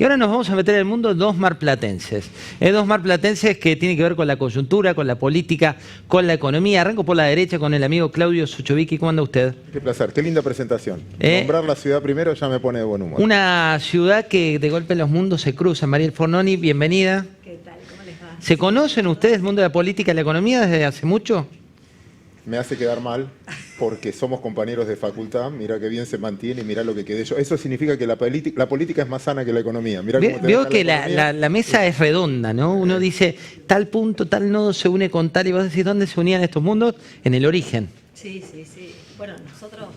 Y ahora nos vamos a meter en el mundo de dos marplatenses. Dos marplatenses que tienen que ver con la coyuntura, con la política, con la economía. Arranco por la derecha con el amigo Claudio Suchovicki. ¿Cómo anda usted? Qué placer, qué linda presentación. Nombrar la ciudad primero ya me pone de buen humor. Una ciudad que de golpe los mundos se cruzan. Mariel Fornoni, bienvenida. ¿Qué tal? ¿Cómo les va? ¿Se conocen ustedes el mundo de la política y la economía desde hace mucho? Me hace quedar mal porque somos compañeros de facultad, mirá qué bien se mantiene y mirá lo que quedé yo. Eso significa que la política es más sana que la economía. Mirá cómo te Veo deja que la la mesa es redonda, ¿no? Uno dice, tal punto, tal nodo se une con tal, y vos decís, ¿dónde se unían estos mundos? En el origen. Sí. Bueno, nosotros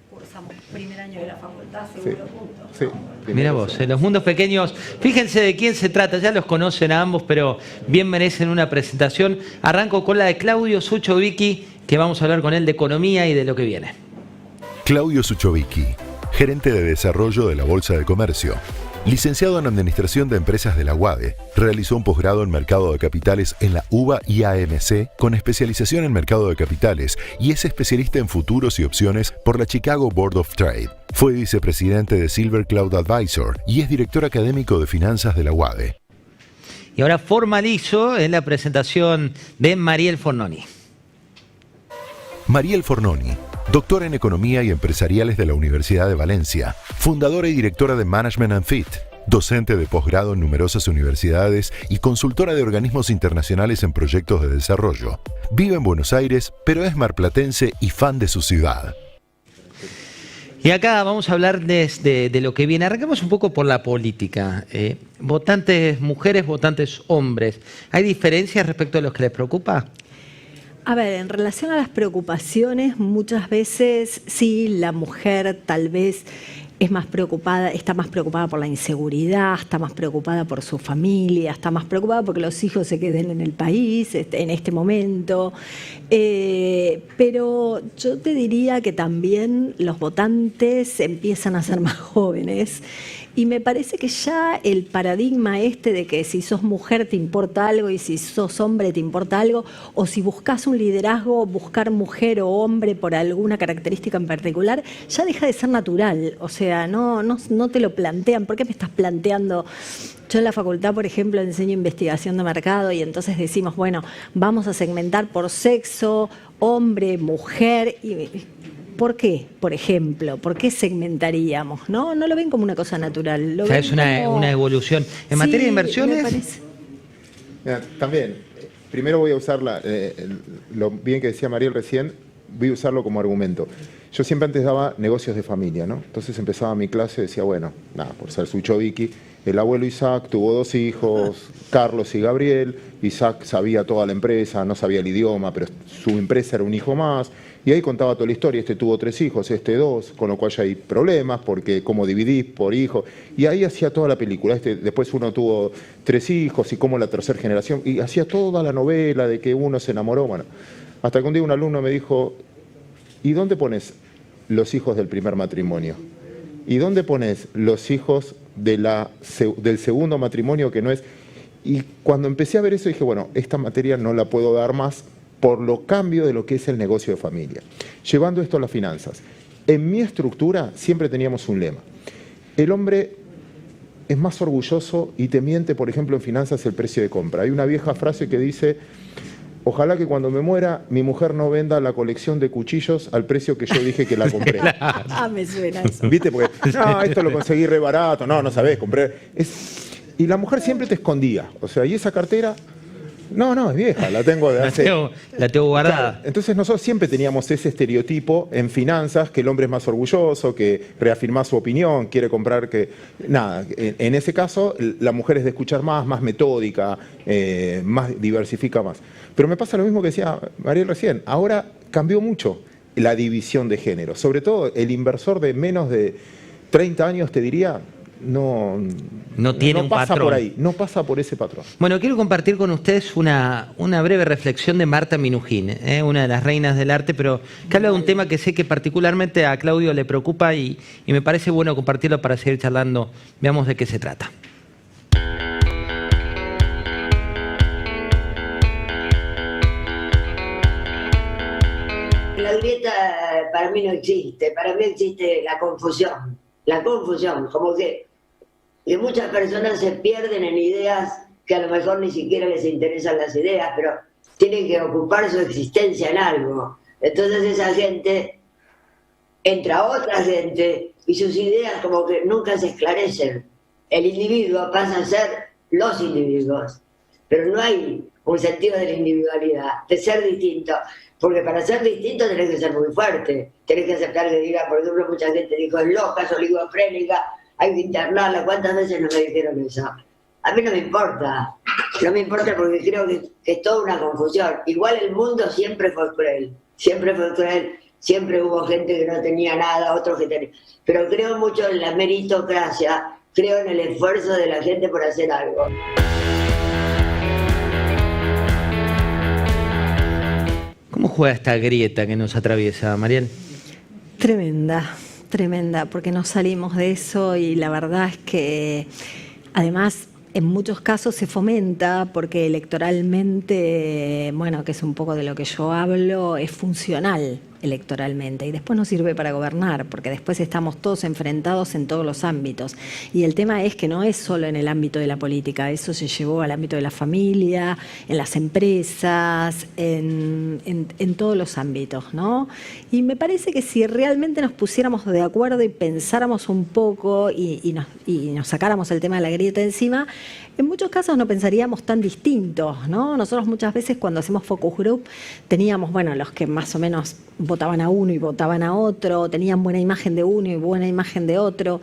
cursamos primer año de la facultad, seguro, juntos. Sí, Mira vos, los mundos pequeños, fíjense de quién se trata, ya los conocen a ambos, pero bien merecen una presentación. Arranco con la de Claudio Suchovicki, que vamos a hablar con él de economía y de lo que viene. Claudio Suchovicki, gerente de desarrollo de la Bolsa de Comercio. Licenciado en Administración de Empresas de la UADE, realizó un posgrado en Mercado de Capitales en la UBA IAMC con especialización en Mercado de Capitales y es especialista en futuros y opciones por la Chicago Board of Trade. Fue vicepresidente de Silver Cloud Advisor y es director académico de finanzas de la UADE. Y ahora formalizo en la presentación de Mariel Fornoni. Mariel Fornoni, doctora en Economía y Empresariales de la Universidad de Valencia, fundadora y directora de Management and Fit, docente de posgrado en numerosas universidades y consultora de organismos internacionales en proyectos de desarrollo. Vive en Buenos Aires, pero es marplatense y fan de su ciudad. Y acá vamos a hablar de lo que viene. Arrancamos un poco por la política. Votantes mujeres, votantes hombres. ¿Hay diferencias respecto a los que les preocupa? A ver, en relación a las preocupaciones, muchas veces sí, la mujer tal vez es más preocupada, está más preocupada por la inseguridad, está más preocupada por su familia, está más preocupada porque los hijos se queden en el país en este momento. Pero yo te diría que también los votantes empiezan a ser más jóvenes. Y me parece que ya el paradigma de que si sos mujer te importa algo y si sos hombre te importa algo, o si buscas un liderazgo, buscar mujer o hombre por alguna característica en particular, ya deja de ser natural. O sea, no te lo plantean. ¿Por qué me estás planteando? Yo en la facultad, por ejemplo, enseño investigación de mercado y entonces decimos, bueno, vamos a segmentar por sexo, hombre, mujer y... ¿Por qué, por ejemplo? ¿Por qué segmentaríamos? No lo ven como una cosa natural. O sea, es una evolución. ¿En materia de inversiones? Mira, también, primero voy a usar lo bien que decía Mariel recién, voy a usarlo como argumento. Yo siempre antes daba negocios de familia, ¿no? Entonces empezaba mi clase y decía, bueno, nada, por ser Suchovicki, el abuelo Isaac tuvo 2 hijos, Carlos y Gabriel. Isaac sabía toda la empresa, no sabía el idioma, pero su empresa era un hijo más. Y ahí contaba toda la historia, este tuvo 3 hijos, este 2, con lo cual ya hay problemas, porque cómo dividís por hijo. Y ahí hacía toda la película. Después uno tuvo 3 hijos y cómo la tercera generación. Y hacía toda la novela de que uno se enamoró. Bueno, hasta que un día un alumno me dijo, ¿y dónde pones los hijos del primer matrimonio? ¿Y dónde pones los hijos del segundo matrimonio que no es? Y cuando empecé a ver eso dije, bueno, esta materia no la puedo dar más por lo cambio de lo que es el negocio de familia. Llevando esto a las finanzas. En mi estructura siempre teníamos un lema. El hombre es más orgulloso y te miente, por ejemplo, en finanzas el precio de compra. Hay una vieja frase que dice, ojalá que cuando me muera mi mujer no venda la colección de cuchillos al precio que yo dije que la compré. Me suena eso. ¿Viste? Porque, no, esto lo conseguí re barato, no sabés, compré. Y la mujer siempre te escondía. O sea, y esa cartera... No, es vieja, la tengo de hace... La tengo guardada. Claro, entonces nosotros siempre teníamos ese estereotipo en finanzas, que el hombre es más orgulloso, que reafirma su opinión, quiere comprar que... Nada, en ese caso la mujer es de escuchar más metódica, más diversifica más. Pero me pasa lo mismo que decía Mariel recién, ahora cambió mucho la división de género, sobre todo el inversor de menos de 30 años, te diría... No tiene un pasa patrón. por ahí, no pasa por ese patrón. Bueno, quiero compartir con ustedes una breve reflexión de Marta Minujín, una de las reinas del arte, pero que habla de un tema que sé que particularmente a Claudio le preocupa y me parece bueno compartirlo para seguir charlando. Veamos de qué se trata. La grieta para mí no existe, para mí existe la confusión, como que Y muchas personas se pierden en ideas que a lo mejor ni siquiera les interesan las ideas, pero tienen que ocupar su existencia en algo. Entonces esa gente entra otra gente y sus ideas como que nunca se esclarecen. El individuo pasa a ser los individuos, pero no hay un sentido de la individualidad, de ser distinto, porque para ser distinto tenés que ser muy fuerte, tenés que aceptar que diga, por ejemplo, mucha gente dijo, es loca, es oligofrénica, hay que internarla. ¿Cuántas veces no me dijeron eso? A mí no me importa porque creo que es toda una confusión. Igual el mundo siempre fue cruel, siempre hubo gente que no tenía nada, otros que tenían. Pero creo mucho en la meritocracia, creo en el esfuerzo de la gente por hacer algo. ¿Cómo juega esta grieta que nos atraviesa, Mariel? Tremenda, porque no salimos de eso y la verdad es que además en muchos casos se fomenta porque electoralmente, bueno, que es un poco de lo que yo hablo, es funcional electoralmente y después no sirve para gobernar porque después estamos todos enfrentados en todos los ámbitos y el tema es que no es solo en el ámbito de la política, eso se llevó al ámbito de la familia, en las empresas, en todos los ámbitos, ¿no? Y me parece que si realmente nos pusiéramos de acuerdo y pensáramos un poco y nos sacáramos el tema de la grieta encima, en muchos casos no pensaríamos tan distintos, ¿no? Nosotros muchas veces cuando hacemos focus group teníamos, bueno, los que más o menos votaban a uno y votaban a otro, tenían buena imagen de uno y buena imagen de otro,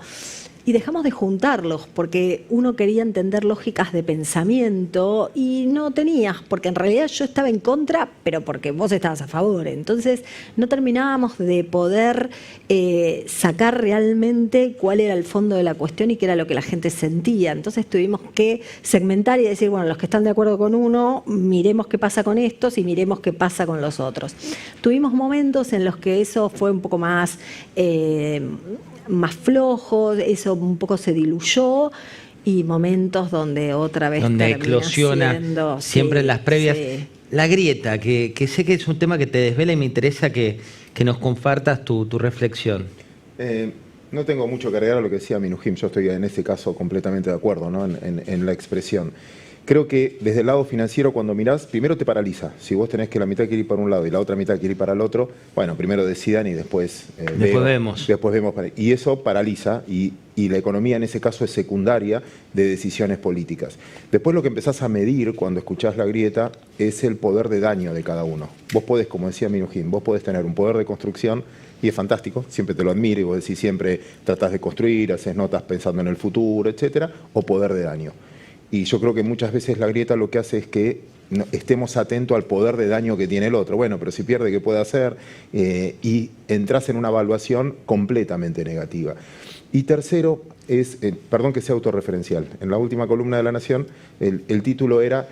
y dejamos de juntarlos porque uno quería entender lógicas de pensamiento y no tenías, porque en realidad yo estaba en contra, pero porque vos estabas a favor. Entonces no terminábamos de poder sacar realmente cuál era el fondo de la cuestión y qué era lo que la gente sentía. Entonces tuvimos que segmentar y decir, bueno, los que están de acuerdo con uno, miremos qué pasa con estos y miremos qué pasa con los otros. Tuvimos momentos en los que eso fue un poco más flojo, eso un poco se diluyó y momentos donde otra vez donde eclosiona siendo, siempre en las previas. Sí. La grieta, que sé que es un tema que te desvela y me interesa que nos compartas tu reflexión. No tengo mucho que agregar a lo que decía Minujín, yo estoy en ese caso completamente de acuerdo, ¿no? en la expresión. Creo que desde el lado financiero cuando mirás, primero te paraliza. Si vos tenés que la mitad quiere ir para un lado y la otra mitad quiere ir para el otro, bueno, primero decidan y después vemos. Después vemos. Y eso paraliza y la economía en ese caso es secundaria de decisiones políticas. Después lo que empezás a medir cuando escuchás la grieta es el poder de daño de cada uno. Vos podés, como decía Minujín, vos podés tener un poder de construcción y es fantástico, siempre te lo admiro y vos decís siempre tratás de construir, haces notas pensando en el futuro, etcétera, o poder de daño. Y yo creo que muchas veces la grieta lo que hace es que estemos atentos al poder de daño que tiene el otro. Bueno, pero si pierde, ¿qué puede hacer? Y entras en una evaluación completamente negativa. Y tercero, perdón que sea autorreferencial, en la última columna de La Nación el título era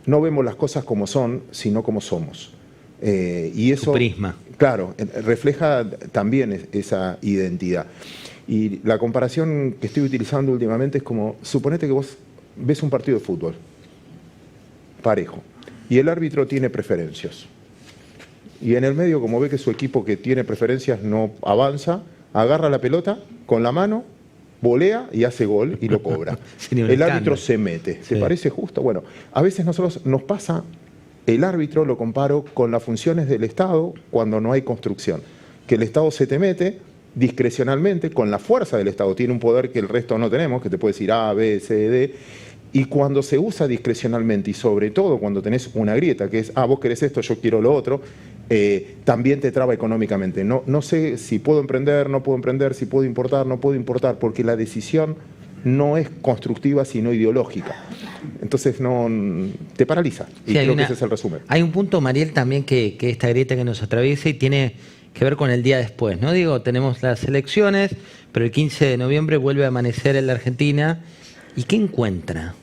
no vemos las cosas como son, sino como somos. Y eso, tu prisma. Claro, refleja también esa identidad. Y la comparación que estoy utilizando últimamente es como, suponete que vos ves un partido de fútbol, parejo, y el árbitro tiene preferencias. Y en el medio, como ve que su equipo que tiene preferencias no avanza, agarra la pelota con la mano, volea y hace gol y lo cobra. El árbitro se mete. ¿Te parece justo? Bueno, a veces nosotros nos pasa, el árbitro lo comparo con las funciones del Estado cuando no hay construcción. Que el Estado se te mete discrecionalmente, con la fuerza del Estado, tiene un poder que el resto no tenemos, que te puede decir A, B, C, D, y cuando se usa discrecionalmente, y sobre todo cuando tenés una grieta, que es, vos querés esto, yo quiero lo otro, también te traba económicamente. No sé si puedo emprender, no puedo emprender, si puedo importar, no puedo importar, porque la decisión no es constructiva, sino ideológica. Entonces no te paraliza, y creo que ese es el resumen. Hay un punto, Mariel, también que esta grieta que nos atraviesa y tiene que ver con el día después, ¿no? Digo, tenemos las elecciones, pero el 15 de noviembre vuelve a amanecer en la Argentina. ¿Y qué encuentra?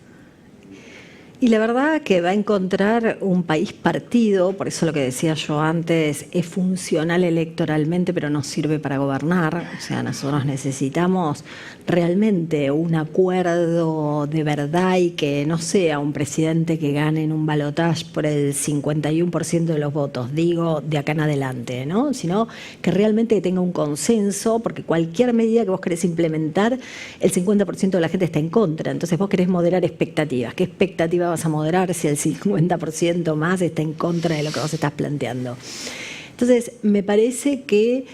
Y la verdad que va a encontrar un país partido, por eso lo que decía yo antes, es funcional electoralmente, pero no sirve para gobernar. O sea, nosotros necesitamos realmente un acuerdo de verdad y que no sea un presidente que gane en un balotaje por el 51% de los votos, digo, de acá en adelante, ¿no? Sino que realmente tenga un consenso, porque cualquier medida que vos querés implementar, el 50% de la gente está en contra. Entonces vos querés moderar expectativas. ¿Qué expectativa vas a moderar si el 50% más está en contra de lo que vos estás planteando? Entonces, me parece que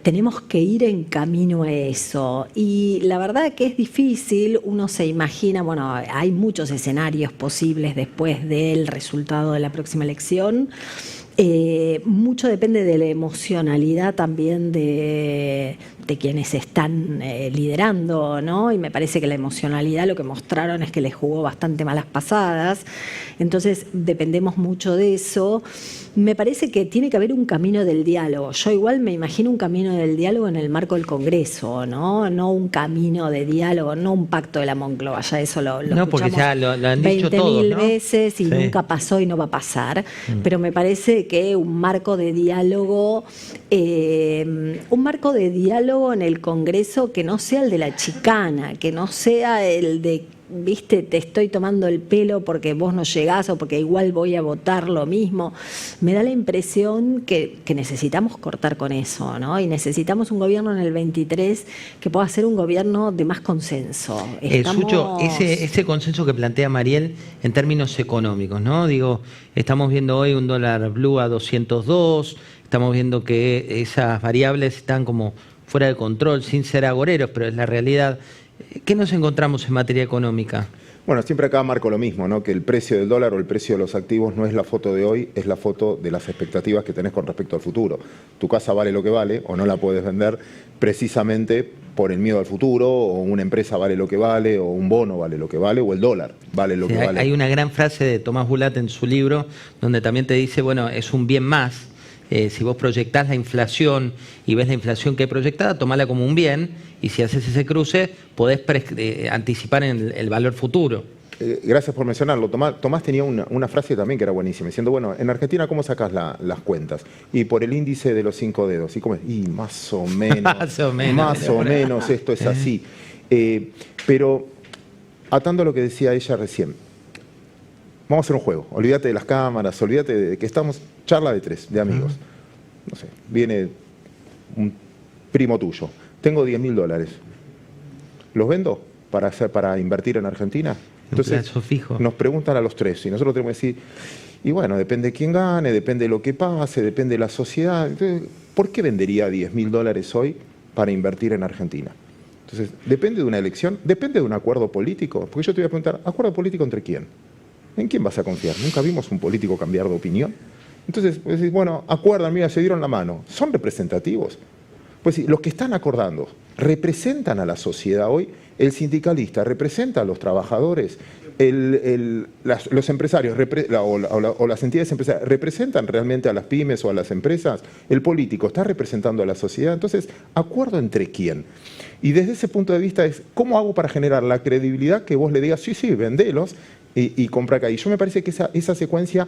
tenemos que ir en camino a eso. Y la verdad que es difícil, uno se imagina, bueno, hay muchos escenarios posibles después del resultado de la próxima elección. Mucho depende de la emocionalidad también de quienes están liderando, ¿no? Y me parece que la emocionalidad lo que mostraron es que les jugó bastante malas pasadas. Entonces dependemos mucho de eso. Me parece que tiene que haber un camino del diálogo. Yo igual me imagino un camino del diálogo en el marco del Congreso, ¿no? No un camino de diálogo, no un pacto de la Moncloa. Ya eso lo no, porque ya lo han dicho todos, 20.000 veces y nunca pasó y no va a pasar. Pero me parece que un marco de diálogo, en el Congreso que no sea el de la chicana, que no sea el de, viste, te estoy tomando el pelo porque vos no llegás o porque igual voy a votar lo mismo. Me da la impresión que necesitamos cortar con eso, ¿no? Y necesitamos un gobierno en el 23 que pueda ser un gobierno de más consenso. Sucho, ese consenso que plantea Mariel en términos económicos, ¿no? Digo, estamos viendo hoy un dólar blue a 202, estamos viendo que esas variables están como fuera de control, sin ser agoreros, pero es la realidad. ¿Qué nos encontramos en materia económica? Bueno, siempre acá marco lo mismo, ¿no? Que el precio del dólar o el precio de los activos no es la foto de hoy, es la foto de las expectativas que tenés con respecto al futuro. Tu casa vale lo que vale o no la puedes vender precisamente por el miedo al futuro, o una empresa vale lo que vale, o un bono vale lo que vale, o el dólar vale lo que vale. Hay una gran frase de Tomás Bulat en su libro donde también te dice, bueno, es un bien más. Si vos proyectás la inflación y ves la inflación que hay proyectada, tomala como un bien, y si haces ese cruce, podés anticipar en el valor futuro. Gracias por mencionarlo. Tomás tenía una frase también que era buenísima, diciendo, bueno, en Argentina, ¿cómo sacás las cuentas? Y por el índice de los 5 dedos. ¿Y cómo es? Y más o menos, más o menos esto es así. Pero, atando a lo que decía ella recién, vamos a hacer un juego. Olvídate de las cámaras, olvídate de que estamos, charla de tres, de amigos. No sé, viene un primo tuyo. Tengo $10.000. ¿Los vendo para invertir en Argentina? Entonces, fijo. Nos preguntan a los tres y nosotros tenemos que decir, y bueno, depende de quién gane, depende de lo que pase, depende de la sociedad. Entonces, ¿por qué vendería $10.000 hoy para invertir en Argentina? Entonces, depende de una elección, depende de un acuerdo político. Porque yo te voy a preguntar, ¿acuerdo político entre quién? ¿En quién vas a confiar? ¿Nunca vimos un político cambiar de opinión? Entonces, pues, bueno, acuerdan, mira, se dieron la mano. ¿Son representativos? Pues sí, los que están acordando representan a la sociedad hoy. El sindicalista representa a los trabajadores, los empresarios o las entidades empresariales representan realmente a las pymes o a las empresas. El político está representando a la sociedad. Entonces, ¿acuerdo entre quién? Y desde ese punto de vista es, ¿cómo hago para generar la credibilidad que vos le digas, sí, vendelos y compra acá? Y yo me parece que esa secuencia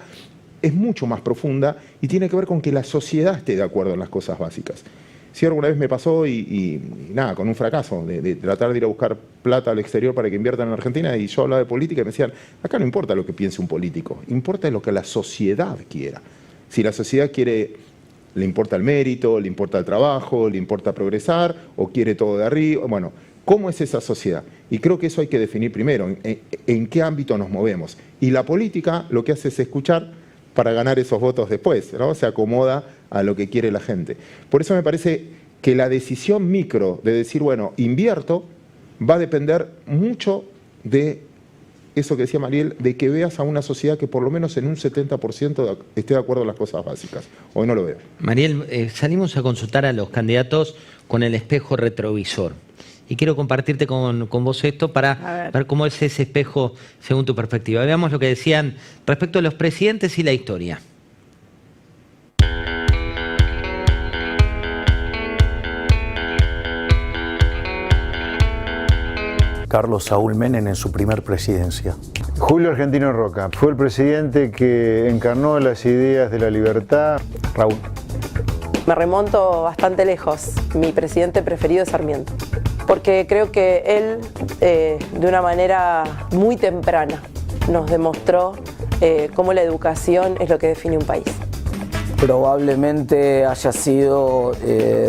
es mucho más profunda y tiene que ver con que la sociedad esté de acuerdo en las cosas básicas. Sí, alguna vez me pasó y nada, con un fracaso, de tratar de ir a buscar plata al exterior para que inviertan en Argentina, y yo hablaba de política y me decían, acá no importa lo que piense un político, importa lo que la sociedad quiera. Si la sociedad quiere, le importa el mérito, le importa el trabajo, le importa progresar, o quiere todo de arriba, bueno, ¿cómo es esa sociedad? Y creo que eso hay que definir primero, en qué ámbito nos movemos. Y la política lo que hace es escuchar para ganar esos votos después, ¿no? Se acomoda a lo que quiere la gente. Por eso me parece que la decisión micro de decir, bueno, invierto, va a depender mucho de eso que decía Mariel, de que veas a una sociedad que por lo menos en un 70% esté de acuerdo en las cosas básicas. Hoy no lo veo. Mariel, salimos a consultar a los candidatos con el espejo retrovisor. Y quiero compartirte con vos esto para ver cómo es ese espejo según tu perspectiva. Veamos lo que decían respecto a los presidentes y la historia. Carlos Saúl Menem en su primer presidencia. Julio Argentino Roca fue el presidente que encarnó las ideas de la libertad. Raúl. Me remonto bastante lejos. Mi presidente preferido es Sarmiento, porque creo que él, de una manera muy temprana, nos demostró cómo la educación es lo que define un país. Probablemente haya sido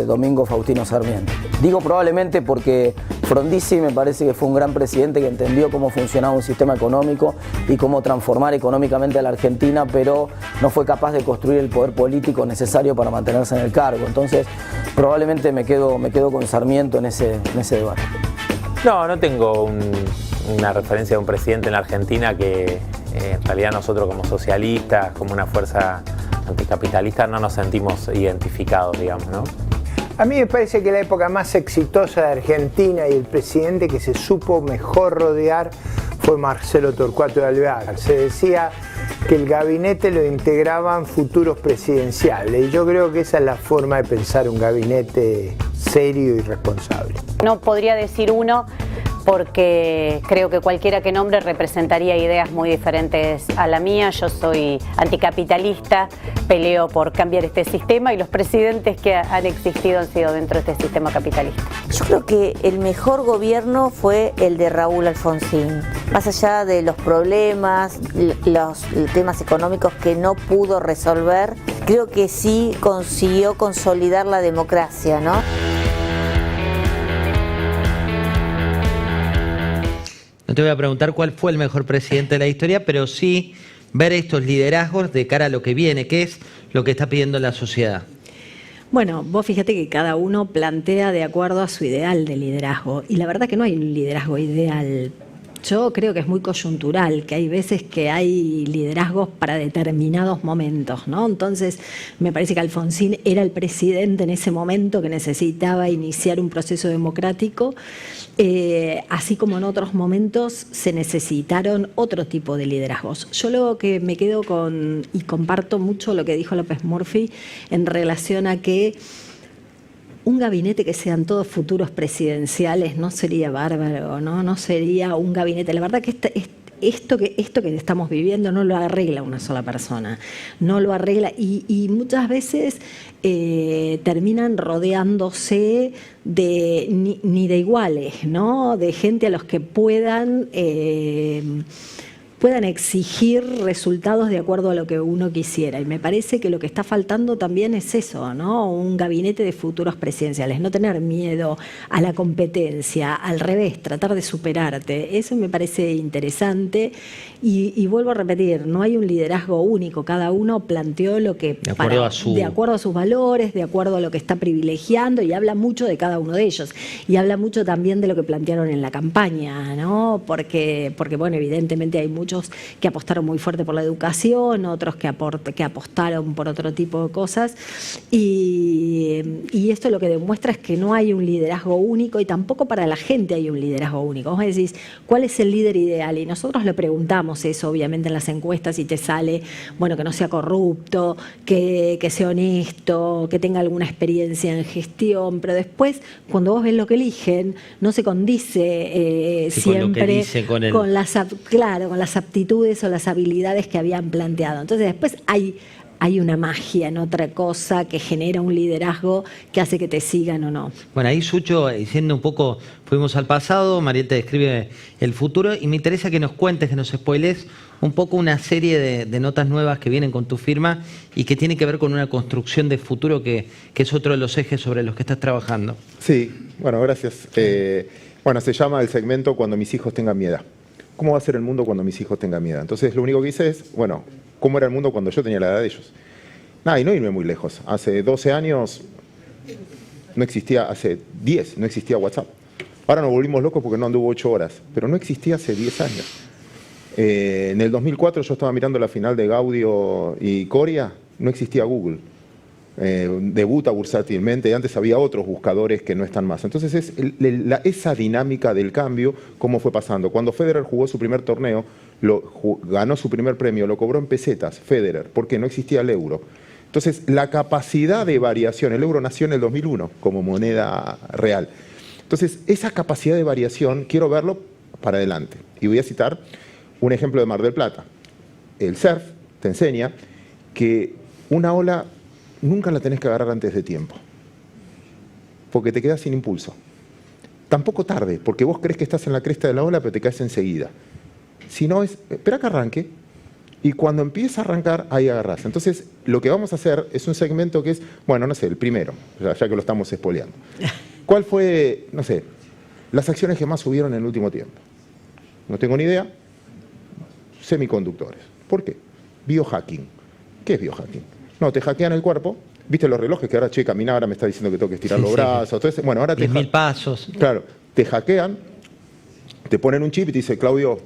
Domingo Faustino Sarmiento. Digo probablemente porque Frondizi me parece que fue un gran presidente que entendió cómo funcionaba un sistema económico y cómo transformar económicamente a la Argentina, pero no fue capaz de construir el poder político necesario para mantenerse en el cargo. Entonces, probablemente me quedo con Sarmiento en ese debate. No tengo una referencia de un presidente en la Argentina que en realidad nosotros como socialistas, como una fuerza anticapitalista, no nos sentimos identificados, digamos, ¿no? A mí me parece que la época más exitosa de Argentina y el presidente que se supo mejor rodear fue Marcelo Torcuato de Alvear. Se decía que el gabinete lo integraban futuros presidenciales y yo creo que esa es la forma de pensar un gabinete serio y responsable. No podría decir uno porque creo que cualquiera que nombre representaría ideas muy diferentes a la mía. Yo soy anticapitalista, peleo por cambiar este sistema y los presidentes que han existido han sido dentro de este sistema capitalista. Yo creo que el mejor gobierno fue el de Raúl Alfonsín. Más allá de los problemas, los temas económicos que no pudo resolver, creo que sí consiguió consolidar la democracia, ¿no? No te voy a preguntar cuál fue el mejor presidente de la historia, pero sí ver estos liderazgos de cara a lo que viene, qué es lo que está pidiendo la sociedad. Bueno, vos fíjate que cada uno plantea de acuerdo a su ideal de liderazgo y la verdad que no hay un liderazgo ideal. Yo creo que es muy coyuntural, que hay veces que hay liderazgos para determinados momentos, ¿no? Entonces, me parece que Alfonsín era el presidente en ese momento que necesitaba iniciar un proceso democrático, así como en otros momentos se necesitaron otro tipo de liderazgos. Yo luego que me quedo con, y comparto mucho lo que dijo López Murphy en relación a que un gabinete que sean todos futuros presidenciales no sería bárbaro, ¿no? No sería un gabinete. La verdad que esto que estamos viviendo no lo arregla una sola persona, no lo arregla y muchas veces terminan rodeándose de ni de iguales, ¿no? De gente a los que puedan exigir resultados de acuerdo a lo que uno quisiera. Y me parece que lo que está faltando también es eso, ¿no? Un gabinete de futuros presidenciales, no tener miedo a la competencia, al revés, tratar de superarte. Eso me parece interesante y vuelvo a repetir, no hay un liderazgo único, cada uno planteó lo que de acuerdo a sus valores, de acuerdo a lo que está privilegiando y habla mucho de cada uno de ellos y habla mucho también de lo que plantearon en la campaña, ¿no? Porque bueno, evidentemente hay muchos que apostaron muy fuerte por la educación, otros que apostaron por otro tipo de cosas y esto lo que demuestra es que no hay un liderazgo único y tampoco para la gente hay un liderazgo único. Vos decís, ¿cuál es el líder ideal? Y nosotros le preguntamos eso obviamente en las encuestas y te sale, bueno, que no sea corrupto, que sea honesto, que tenga alguna experiencia en gestión, pero después cuando vos ves lo que eligen no se condice siempre con las aptitudes o las habilidades que habían planteado. Entonces después hay una magia en otra cosa que genera un liderazgo que hace que te sigan o no. Bueno, ahí Sucho, diciendo un poco, fuimos al pasado, Mariel te describe el futuro y me interesa que nos cuentes, que nos spoilees un poco una serie de notas nuevas que vienen con tu firma y que tiene que ver con una construcción de futuro que es otro de los ejes sobre los que estás trabajando. Sí, bueno, gracias. Bueno, se llama el segmento Cuando mis hijos tengan mi edad. ¿Cómo va a ser el mundo cuando mis hijos tengan mi edad? Entonces, lo único que hice es, bueno, ¿cómo era el mundo cuando yo tenía la edad de ellos? Nada, y no irme muy lejos. Hace 12 años no existía, hace 10 no existía WhatsApp. Ahora nos volvimos locos porque no anduvo 8 horas, pero no existía hace 10 años. En el 2004 yo estaba mirando la final de Gaudio y Coria, no existía Google. Debuta bursátilmente, antes había otros buscadores que no están más. Entonces es esa dinámica del cambio, cómo fue pasando. Cuando Federer jugó su primer torneo, ganó su primer premio, lo cobró en pesetas, Federer, porque no existía el euro. Entonces la capacidad de variación, el euro nació en el 2001 como moneda real. Entonces esa capacidad de variación quiero verlo para adelante. Y voy a citar Un ejemplo de Mar del Plata. El surf te enseña que una ola nunca la tenés que agarrar antes de tiempo, porque te quedas sin impulso. Tampoco tarde, porque vos crees que estás en la cresta de la ola, pero te caes enseguida. Si no, espera que arranque, y cuando empieza a arrancar, ahí agarrás. Entonces, lo que vamos a hacer es un segmento que es, bueno, no sé, el primero, ya que lo estamos espoleando. ¿Cuál fue, no sé, las acciones que más subieron en el último tiempo? No tengo ni idea. Semiconductores. ¿Por qué? Biohacking. ¿Qué es biohacking? No, te hackean el cuerpo. ¿Viste los relojes que ahora, che, camina, ahora me está diciendo que tengo que estirar los brazos? Entonces, bueno, ahora 10.000 pasos. Claro, te hackean, te ponen un chip y te dice, Claudio,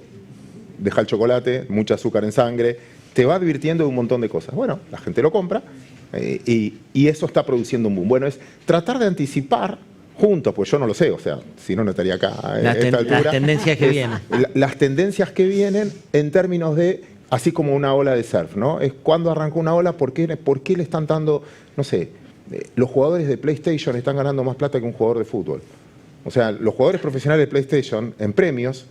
deja el chocolate, mucha azúcar en sangre, te va advirtiendo de un montón de cosas. Bueno, la gente lo compra y eso está produciendo un boom. Bueno, es tratar de anticipar juntos, pues yo no lo sé, o sea, si no, no estaría acá a esta altura. Las tendencias que vienen. Las tendencias que vienen en términos de, así como una ola de surf, ¿no? Es cuando arrancó una ola, ¿por qué le están dando, no sé, los jugadores de PlayStation están ganando más plata que un jugador de fútbol? O sea, los jugadores profesionales de PlayStation, en premios,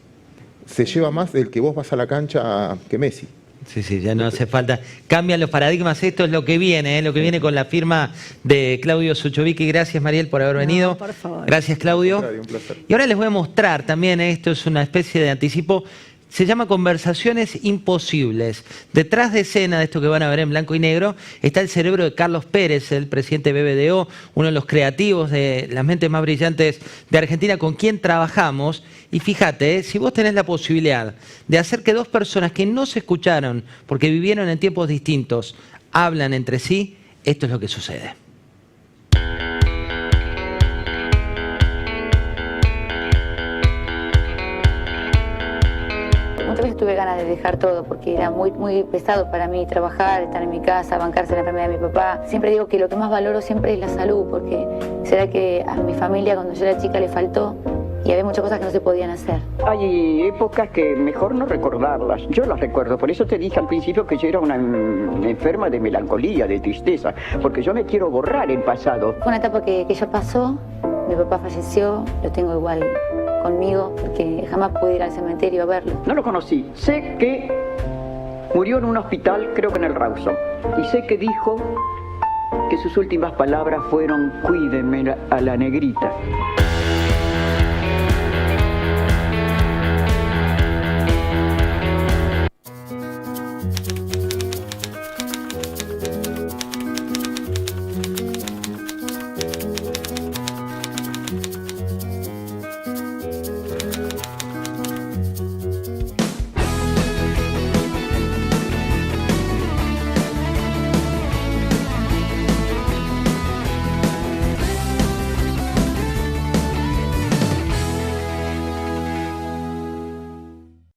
se lleva más del que vos vas a la cancha que Messi. Sí, sí, ya no hace falta. Cambian los paradigmas, esto es lo que viene, lo que viene con la firma de Claudio Suchovicki. Gracias, Mariel, por haber venido. Por favor. Gracias, Claudio. Un placer. Y ahora les voy a mostrar también, esto es una especie de anticipo, se llama Conversaciones Imposibles. Detrás de escena de esto que van a ver en blanco y negro está el cerebro de Carlos Pérez, el presidente de BBDO, uno de los creativos, de las mentes más brillantes de Argentina, con quien trabajamos. Y fíjate, si vos tenés la posibilidad de hacer que dos personas que no se escucharon porque vivieron en tiempos distintos hablan entre sí, esto es lo que sucede. Muchas veces tuve ganas de dejar todo porque era muy pesado para mí trabajar, estar en mi casa, bancarse la enfermedad de mi papá. Siempre digo que lo que más valoro siempre es la salud, porque será que a mi familia cuando yo era chica le faltó y había muchas cosas que no se podían hacer. Hay épocas que mejor no recordarlas. Yo las recuerdo, por eso te dije al principio que yo era una enferma de melancolía, de tristeza, porque yo me quiero borrar el pasado. Fue una etapa que ya pasó, mi papá falleció, lo tengo igual conmigo, porque jamás pude ir al cementerio a verlo. No lo conocí, sé que murió en un hospital, creo que en el Rawson, y sé que dijo que sus últimas palabras fueron: cuídenme a la negrita.